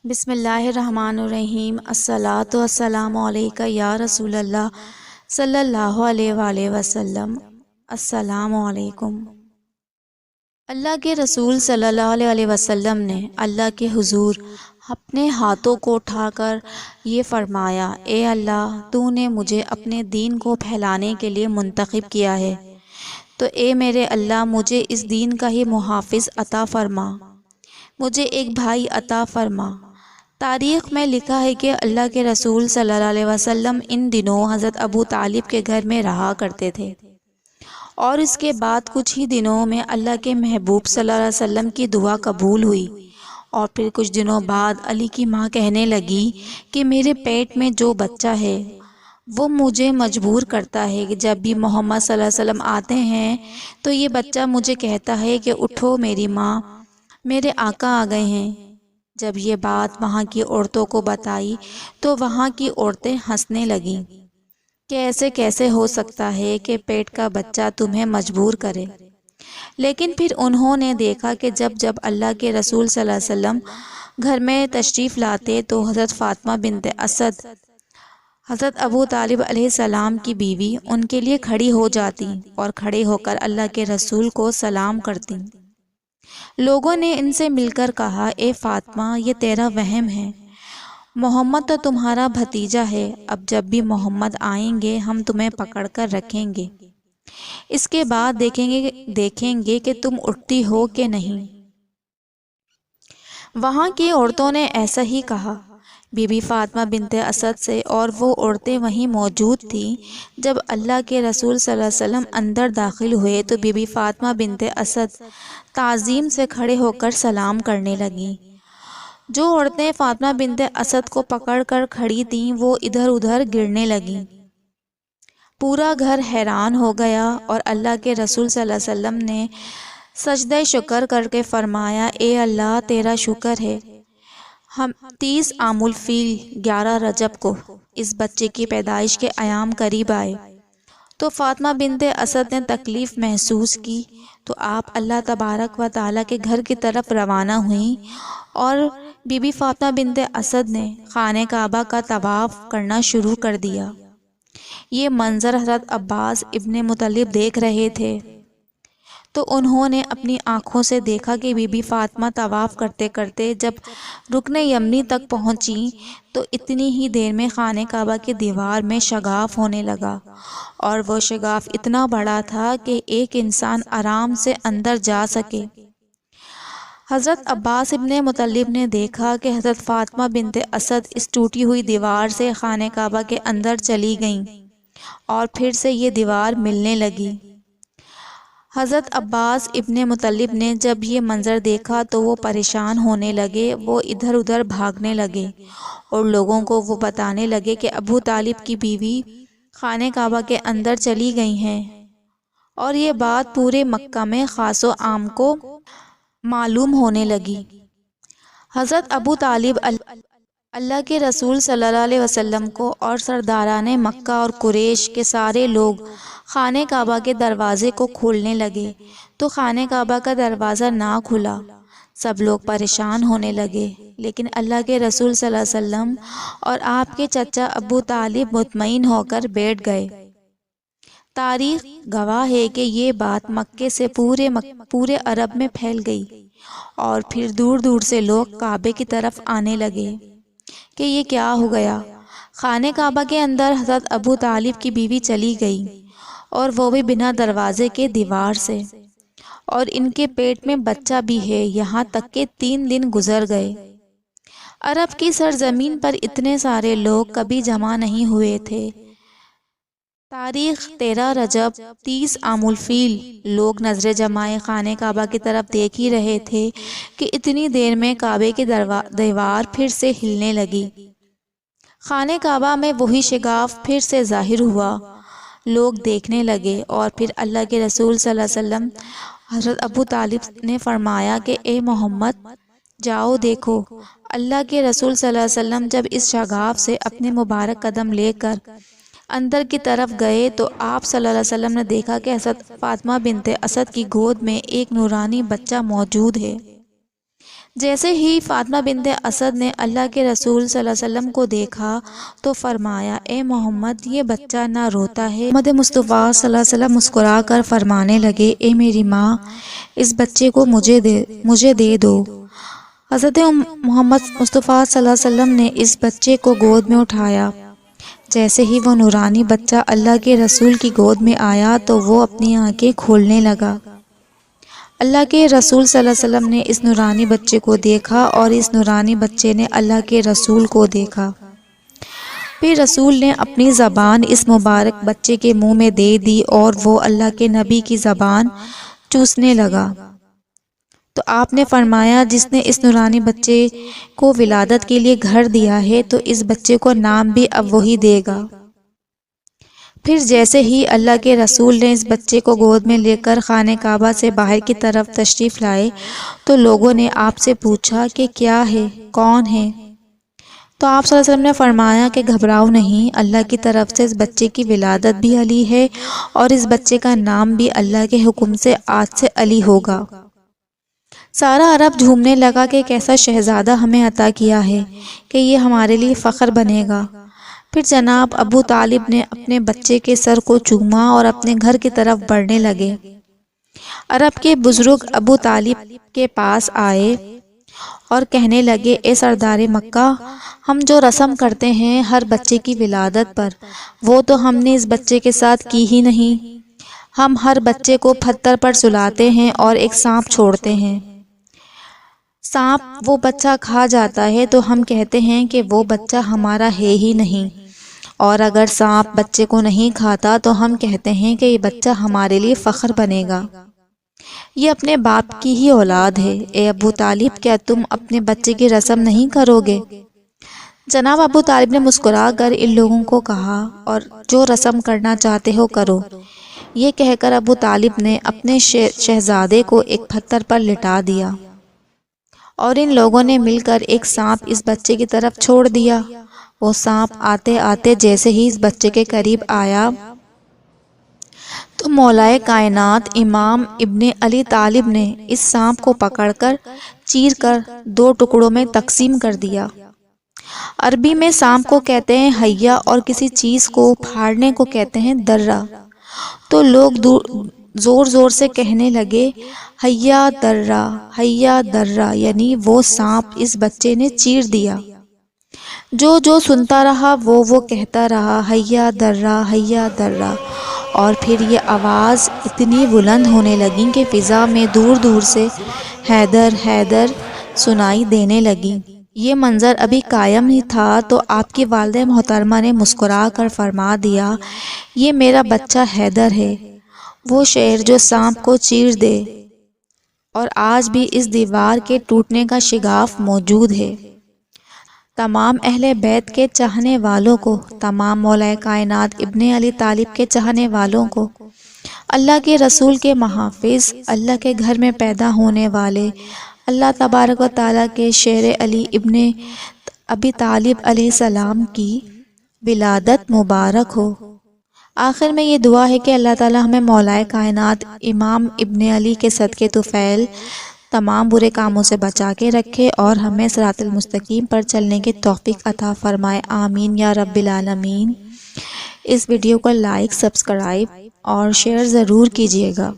بسم اللہ الرحمن الرحیم۔ الصلاۃ والسلام علیکہ یا رسول اللہ صلی اللہ علیہ وآلہ وسلم۔ السلام علیکم۔ اللہ کے رسول صلی اللہ علیہ وسلم نے اللہ کے حضور اپنے ہاتھوں کو اٹھا کر یہ فرمایا، اے اللہ، تو نے مجھے اپنے دین کو پھیلانے کے لیے منتخب کیا ہے، تو اے میرے اللہ، مجھے اس دین کا ہی محافظ عطا فرما، مجھے ایک بھائی عطا فرما۔ تاریخ میں لکھا ہے کہ اللہ کے رسول صلی اللہ علیہ وسلم ان دنوں حضرت ابو طالب کے گھر میں رہا کرتے تھے، اور اس کے بعد کچھ ہی دنوں میں اللہ کے محبوب صلی اللہ علیہ وسلم کی دعا قبول ہوئی، اور پھر کچھ دنوں بعد علی کی ماں کہنے لگی کہ میرے پیٹ میں جو بچہ ہے وہ مجھے مجبور کرتا ہے کہ جب بھی محمد صلی اللہ علیہ وسلم آتے ہیں تو یہ بچہ مجھے کہتا ہے کہ اٹھو میری ماں، میرے آقا آ گئے ہیں۔ جب یہ بات وہاں کی عورتوں کو بتائی تو وہاں کی عورتیں ہنسنے لگیں کہ ایسے کیسے ہو سکتا ہے کہ پیٹ کا بچہ تمہیں مجبور کرے۔ لیکن پھر انہوں نے دیکھا کہ جب اللہ کے رسول صلی اللہ علیہ وسلم گھر میں تشریف لاتے تو حضرت فاطمہ بنت اسد، حضرت ابو طالب علیہ السلام کی بیوی، ان کے لیے کھڑی ہو جاتی اور کھڑے ہو کر اللہ کے رسول کو سلام کرتی۔ لوگوں نے ان سے مل کر کہا، اے فاطمہ، یہ تیرا وہم ہے، محمد تو تمہارا بھتیجا ہے، اب جب بھی محمد آئیں گے ہم تمہیں پکڑ کر رکھیں گے، اس کے بعد دیکھیں گے کہ تم اٹھتی ہو کہ نہیں۔ وہاں کی عورتوں نے ایسا ہی کہا بی بی فاطمہ بنت اسد سے، اور وہ عورتیں وہیں موجود تھیں۔ جب اللہ کے رسول صلی اللہ علیہ وسلم اندر داخل ہوئے تو بی بی فاطمہ بنت اسد تعظیم سے کھڑے ہو کر سلام کرنے لگیں۔ جو عورتیں فاطمہ بنت اسد کو پکڑ کر کھڑی تھیں وہ ادھر ادھر گرنے لگیں۔ پورا گھر حیران ہو گیا، اور اللہ کے رسول صلی اللہ علیہ وسلم نے سجدہ شکر کر کے فرمایا، اے اللہ، تیرا شکر ہے، ہم 30 عام الفیل 11 رجب کو اس بچے کی پیدائش کے ایام قریب آئے تو فاطمہ بنت اسد نے تکلیف محسوس کی، تو آپ اللہ تبارک و تعالیٰ کے گھر کی طرف روانہ ہوئیں، اور بی بی فاطمہ بنت اسد نے خانہ کعبہ کا طواف کرنا شروع کر دیا۔ یہ منظر حضرت عباس ابن مطلب دیکھ رہے تھے تو انہوں نے اپنی آنکھوں سے دیکھا کہ بی بی فاطمہ طواف کرتے کرتے جب رکن یمنی تک پہنچیں تو اتنی ہی دیر میں خانہ کعبہ کی دیوار میں شگاف ہونے لگا، اور وہ شگاف اتنا بڑا تھا کہ ایک انسان آرام سے اندر جا سکے۔ حضرت عباس ابن مطلب نے دیکھا کہ حضرت فاطمہ بنت اسد اس ٹوٹی ہوئی دیوار سے خانہ کعبہ کے اندر چلی گئیں، اور پھر سے یہ دیوار ملنے لگی۔ حضرت عباس ابن مطلب نے جب یہ منظر دیکھا تو وہ پریشان ہونے لگے، وہ ادھر ادھر بھاگنے لگے اور لوگوں کو وہ بتانے لگے کہ ابو طالب کی بیوی خانہ کعبہ کے اندر چلی گئی ہیں، اور یہ بات پورے مکہ میں خاص و عام کو معلوم ہونے لگی۔ حضرت ابو طالب اللہ کے رسول صلی اللہ علیہ وسلم کو اور سرداران مکہ اور قریش کے سارے لوگ خانہ کعبہ کے دروازے کو کھولنے لگے تو خانہ کعبہ کا دروازہ نہ کھلا۔ سب لوگ پریشان ہونے لگے، لیکن اللہ کے رسول صلی اللہ علیہ وسلم اور آپ کے چچا ابو طالب مطمئن ہو کر بیٹھ گئے۔ تاریخ گواہ ہے کہ یہ بات مکے سے پورے عرب میں پھیل گئی، اور پھر دور دور سے لوگ کعبے کی طرف آنے لگے کہ یہ کیا ہو گیا۔ خانہ کعبہ کے اندر حضرت ابو طالب کی بیوی چلی گئی، اور وہ بھی بنا دروازے کے دیوار سے، اور ان کے پیٹ میں بچہ بھی ہے، یہاں تک کہ 3 دن گزر گئے۔ عرب کی سرزمین پر اتنے سارے لوگ کبھی جمع نہیں ہوئے تھے۔ تاریخ 13 رجب 30 عام الفیل لوگ نظر جمائے خانہ کعبہ کی طرف دیکھ ہی رہے تھے کہ اتنی دیر میں کعبے کی دیوار پھر سے ہلنے لگی۔ خانہ کعبہ میں وہی شگاف پھر سے ظاہر ہوا، لوگ دیکھنے لگے، اور پھر اللہ کے رسول صلی اللہ علیہ وسلم حضرت ابو طالب نے فرمایا کہ اے محمد، جاؤ دیکھو۔ اللہ کے رسول صلی اللہ علیہ وسلم جب اس شگاف سے اپنے مبارک قدم لے کر اندر کی طرف گئے تو آپ صلی اللہ علیہ وسلم نے دیکھا کہ حضرت فاطمہ بنت اسد کی گود میں ایک نورانی بچہ موجود ہے۔ جیسے ہی فاطمہ بنت اسد نے اللہ کے رسول صلی اللہ علیہ وسلم کو دیکھا تو فرمایا، اے محمد، یہ بچہ نہ روتا ہے۔ محمد مصطفیٰ صلی اللہ علیہ وسلم مسکرا کر فرمانے لگے، اے میری ماں، اس بچے کو مجھے دے دو۔ حضرت محمد مصطفیٰ صلی اللہ علیہ وسلم نے اس بچے کو گود میں اٹھایا۔ جیسے ہی وہ نورانی بچہ اللہ کے رسول کی گود میں آیا تو وہ اپنی آنکھیں کھولنے لگا۔ اللہ کے رسول صلی اللہ علیہ وسلم نے اس نورانی بچے کو دیکھا اور اس نورانی بچے نے اللہ کے رسول کو دیکھا۔ پھر رسول نے اپنی زبان اس مبارک بچے کے منہ میں دے دی اور وہ اللہ کے نبی کی زبان چوسنے لگا۔ تو آپ نے فرمایا، جس نے اس نورانی بچے کو ولادت کے لیے گھر دیا ہے تو اس بچے کو نام بھی اب وہی دے گا۔ پھر جیسے ہی اللہ کے رسول نے اس بچے کو گود میں لے کر خانہ کعبہ سے باہر کی طرف تشریف لائے تو لوگوں نے آپ سے پوچھا کہ کیا ہے، کون ہے؟ تو آپ صلی اللہ علیہ وسلم نے فرمایا کہ گھبراؤ نہیں، اللہ کی طرف سے اس بچے کی ولادت بھی علی ہے اور اس بچے کا نام بھی اللہ کے حکم سے آج سے علی ہوگا۔ سارا عرب جھومنے لگا کہ ایک ایسا شہزادہ ہمیں عطا کیا ہے کہ یہ ہمارے لیے فخر بنے گا۔ پھر جناب ابو طالب نے اپنے بچے کے سر کو چوما اور اپنے گھر کی طرف بڑھنے لگے۔ عرب کے بزرگ ابو طالب کے پاس آئے اور کہنے لگے، اے سردار مکہ، ہم جو رسم کرتے ہیں ہر بچے کی ولادت پر، وہ تو ہم نے اس بچے کے ساتھ کی ہی نہیں۔ ہم ہر بچے کو پتھر پر سلاتے ہیں اور ایک سانپ چھوڑتے ہیں۔ سانپ وہ بچہ کھا جاتا ہے تو ہم کہتے ہیں کہ وہ بچہ ہمارا ہے ہی نہیں، اور اگر سانپ بچے کو نہیں کھاتا تو ہم کہتے ہیں کہ یہ بچہ ہمارے لیے فخر بنے گا۔ یہ اپنے باپ کی ہی اولاد ہے۔ اے ابو طالب، کیا تم اپنے بچے کی رسم نہیں کرو گے؟ جناب ابو طالب نے مسکرا کر ان لوگوں کو کہا، اور جو رسم کرنا چاہتے ہو کرو۔ یہ کہہ کر ابو طالب نے اپنے شہزادے کو ایک پتھر پر لٹا دیا اور ان لوگوں نے مل کر ایک سانپ اس بچے کی طرف چھوڑ دیا۔ وہ سانپ آتے آتے جیسے ہی اس بچے کے قریب آیا تو مولا کائنات امام ابن علی طالب نے اس سانپ کو پکڑ کر چیر کر 2 ٹکڑوں میں تقسیم کر دیا۔ عربی میں سانپ کو کہتے ہیں حیا اور کسی چیز کو پھاڑنے کو کہتے ہیں درہ۔ تو لوگ زور زور سے کہنے لگے، حیا درہ، حیا درہ، یعنی وہ سانپ اس بچے نے چیر دیا۔ جو سنتا رہا وہ کہتا رہا، حیا درہ، حیا درہ۔ اور پھر یہ آواز اتنی بلند ہونے لگی کہ فضا میں دور دور سے حیدر حیدر سنائی دینے لگی۔ یہ منظر ابھی قائم ہی تھا تو آپ کی والدہ محترمہ نے مسکرا کر فرما دیا، یہ میرا بچہ حیدر ہے، وہ شیر جو سانپ کو چیر دے، اور آج بھی اس دیوار کے ٹوٹنے کا شگاف موجود ہے۔ تمام اہل بیت کے چاہنے والوں کو، تمام مولا کائنات ابن علی طالب کے چاہنے والوں کو، اللہ کے رسول کے محافظ، اللہ کے گھر میں پیدا ہونے والے، اللہ تبارک و تعالیٰ کے شیر علی ابن ابی طالب علیہ السلام کی ولادت مبارک ہو۔ آخر میں یہ دعا ہے کہ اللہ تعالیٰ ہمیں مولا کائنات امام ابن علی کے صدقے طفیل تمام برے کاموں سے بچا کے رکھے اور ہمیں صراط المستقیم پر چلنے کی توفیق عطا فرمائے، آمین یا رب العالمین۔ اس ویڈیو کو لائک، سبسکرائب اور شیئر ضرور کیجیے گا۔